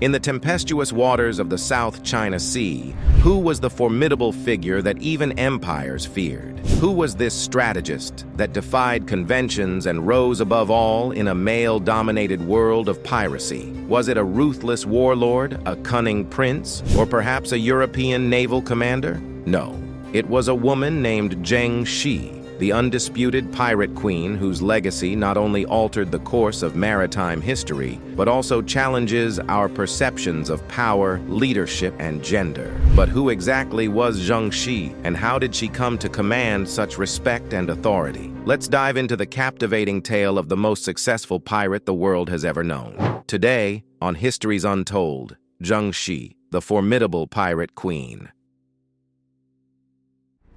In the tempestuous waters of the South China Sea, who was the formidable figure that even empires feared? Who was this strategist that defied conventions and rose above all in a male-dominated world of piracy? Was it a ruthless warlord, a cunning prince, or perhaps a European naval commander? No, it was a woman named Zheng Shi, the undisputed pirate queen whose legacy not only altered the course of maritime history, but also challenges our perceptions of power, leadership, and gender. But who exactly was Zheng Shi, and how did she come to command such respect and authority? Let's dive into the captivating tale of the most successful pirate the world has ever known. Today, on History's Untold, Zheng Shi, the formidable pirate queen.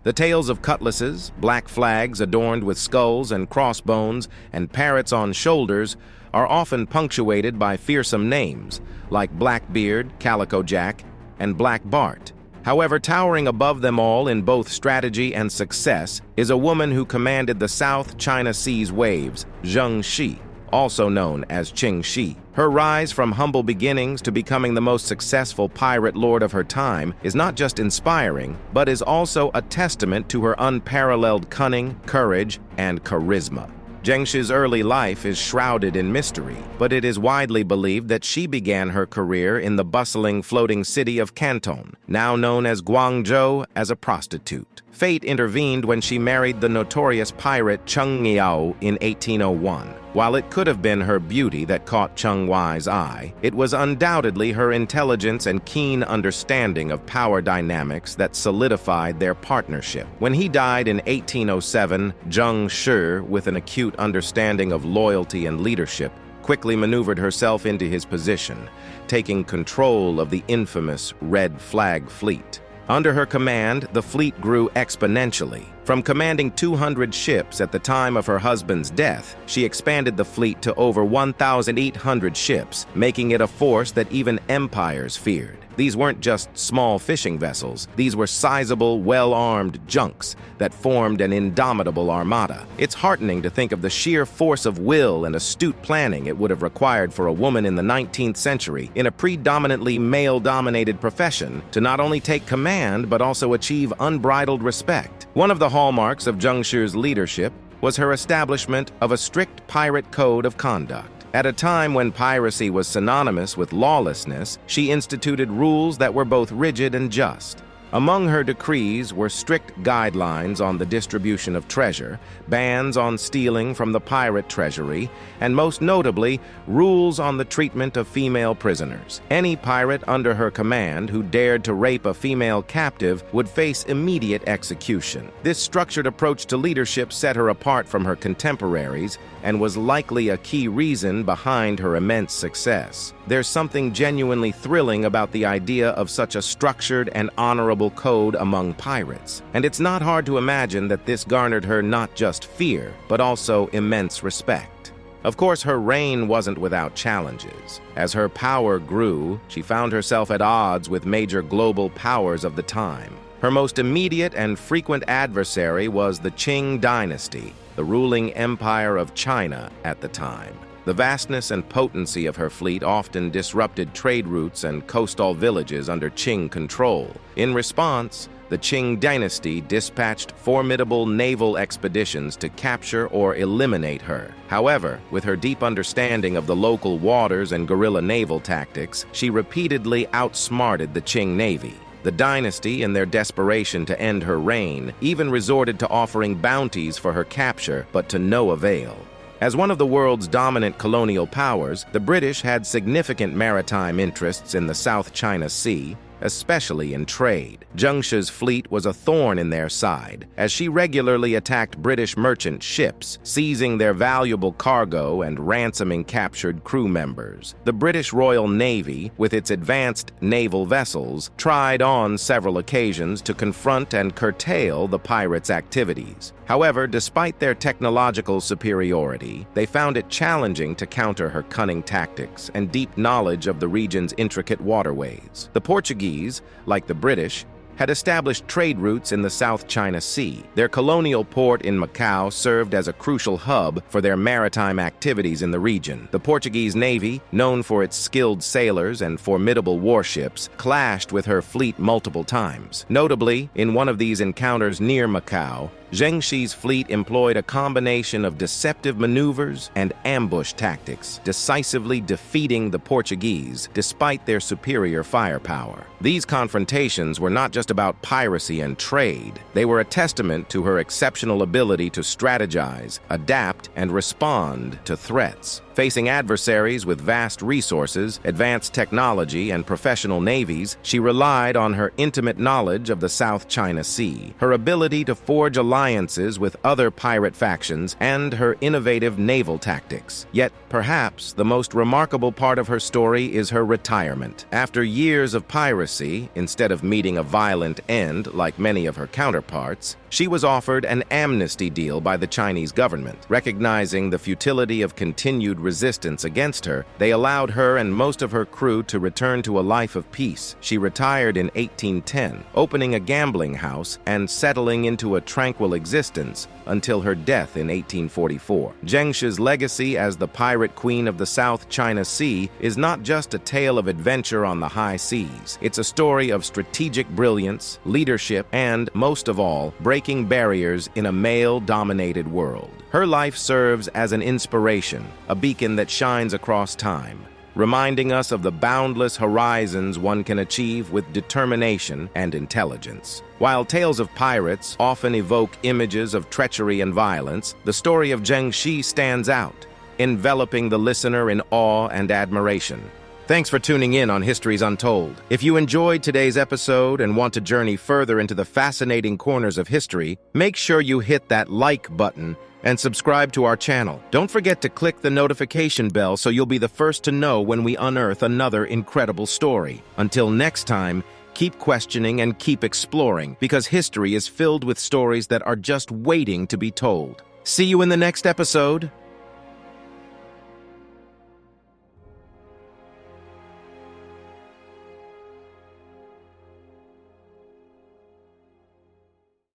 The tales of cutlasses, black flags adorned with skulls and crossbones, and parrots on shoulders are often punctuated by fearsome names, like Blackbeard, Calico Jack, and Black Bart. However, towering above them all in both strategy and success is a woman who commanded the South China Sea's waves, Zheng Shi, also known as Qing Shih. Her rise from humble beginnings to becoming the most successful pirate lord of her time is not just inspiring, but is also a testament to her unparalleled cunning, courage, and charisma. Zheng Shi's early life is shrouded in mystery, but it is widely believed that she began her career in the bustling floating city of Canton, now known as Guangzhou, as a prostitute. Fate intervened when she married the notorious pirate Cheng Yi Sao in 1801. While it could have been her beauty that caught Cheng Yi's eye, it was undoubtedly her intelligence and keen understanding of power dynamics that solidified their partnership. When he died in 1807, Zheng Shi, with an acute understanding of loyalty and leadership, quickly maneuvered herself into his position, taking control of the infamous Red Flag Fleet. Under her command, the fleet grew exponentially. From commanding 200 ships at the time of her husband's death, she expanded the fleet to over 1,800 ships, making it a force that even empires feared. These weren't just small fishing vessels. These were sizable, well-armed junks that formed an indomitable armada. It's heartening to think of the sheer force of will and astute planning it would have required for a woman in the 19th century, in a predominantly male-dominated profession, to not only take command but also achieve unbridled respect. One of the hallmarks of Zheng Shi's leadership was her establishment of a strict pirate code of conduct. At a time when piracy was synonymous with lawlessness, she instituted rules that were both rigid and just. Among her decrees were strict guidelines on the distribution of treasure, bans on stealing from the pirate treasury, and most notably, rules on the treatment of female prisoners. Any pirate under her command who dared to rape a female captive would face immediate execution. This structured approach to leadership set her apart from her contemporaries and was likely a key reason behind her immense success. There's something genuinely thrilling about the idea of such a structured and honorable code among pirates, and it's not hard to imagine that this garnered her not just fear, but also immense respect. Of course, her reign wasn't without challenges. As her power grew, she found herself at odds with major global powers of the time. Her most immediate and frequent adversary was the Qing Dynasty, the ruling empire of China at the time. The vastness and potency of her fleet often disrupted trade routes and coastal villages under Qing control. In response, the Qing Dynasty dispatched formidable naval expeditions to capture or eliminate her. However, with her deep understanding of the local waters and guerrilla naval tactics, she repeatedly outsmarted the Qing Navy. The dynasty, in their desperation to end her reign, even resorted to offering bounties for her capture, but to no avail. As one of the world's dominant colonial powers, the British had significant maritime interests in the South China Sea, especially in trade. Zheng Shi's fleet was a thorn in their side, as she regularly attacked British merchant ships, seizing their valuable cargo and ransoming captured crew members. The British Royal Navy, with its advanced naval vessels, tried on several occasions to confront and curtail the pirates' activities. However, despite their technological superiority, they found it challenging to counter her cunning tactics and deep knowledge of the region's intricate waterways. The Portuguese, like the British, had established trade routes in the South China Sea. Their colonial port in Macau served as a crucial hub for their maritime activities in the region. The Portuguese Navy, known for its skilled sailors and formidable warships, clashed with her fleet multiple times. Notably, in one of these encounters near Macau, Zheng Shi's fleet employed a combination of deceptive maneuvers and ambush tactics, decisively defeating the Portuguese despite their superior firepower. These confrontations were not just about piracy and trade. They were a testament to her exceptional ability to strategize, adapt, and respond to threats. Facing adversaries with vast resources, advanced technology, and professional navies, she relied on her intimate knowledge of the South China Sea, her ability to forge alliances with other pirate factions, and her innovative naval tactics. Yet, perhaps, the most remarkable part of her story is her retirement. After years of piracy, instead of meeting a violent end like many of her counterparts, she was offered an amnesty deal by the Chinese government. Recognizing the futility of continued resistance against her, they allowed her and most of her crew to return to a life of peace. She retired in 1810, opening a gambling house and settling into a tranquil existence until her death in 1844. Zheng Shi's legacy as the pirate queen of the South China Sea is not just a tale of adventure on the high seas. It's a story of strategic brilliance, leadership, and, most of all, breaking barriers in a male-dominated world. Her life serves as an inspiration, a beacon that shines across time, reminding us of the boundless horizons one can achieve with determination and intelligence. While tales of pirates often evoke images of treachery and violence, the story of Zheng Shi stands out, enveloping the listener in awe and admiration. Thanks for tuning in on History's Untold. If you enjoyed today's episode and want to journey further into the fascinating corners of history, make sure you hit that like button and subscribe to our channel. Don't forget to click the notification bell so you'll be the first to know when we unearth another incredible story. Until next time, keep questioning and keep exploring, because history is filled with stories that are just waiting to be told. See you in the next episode.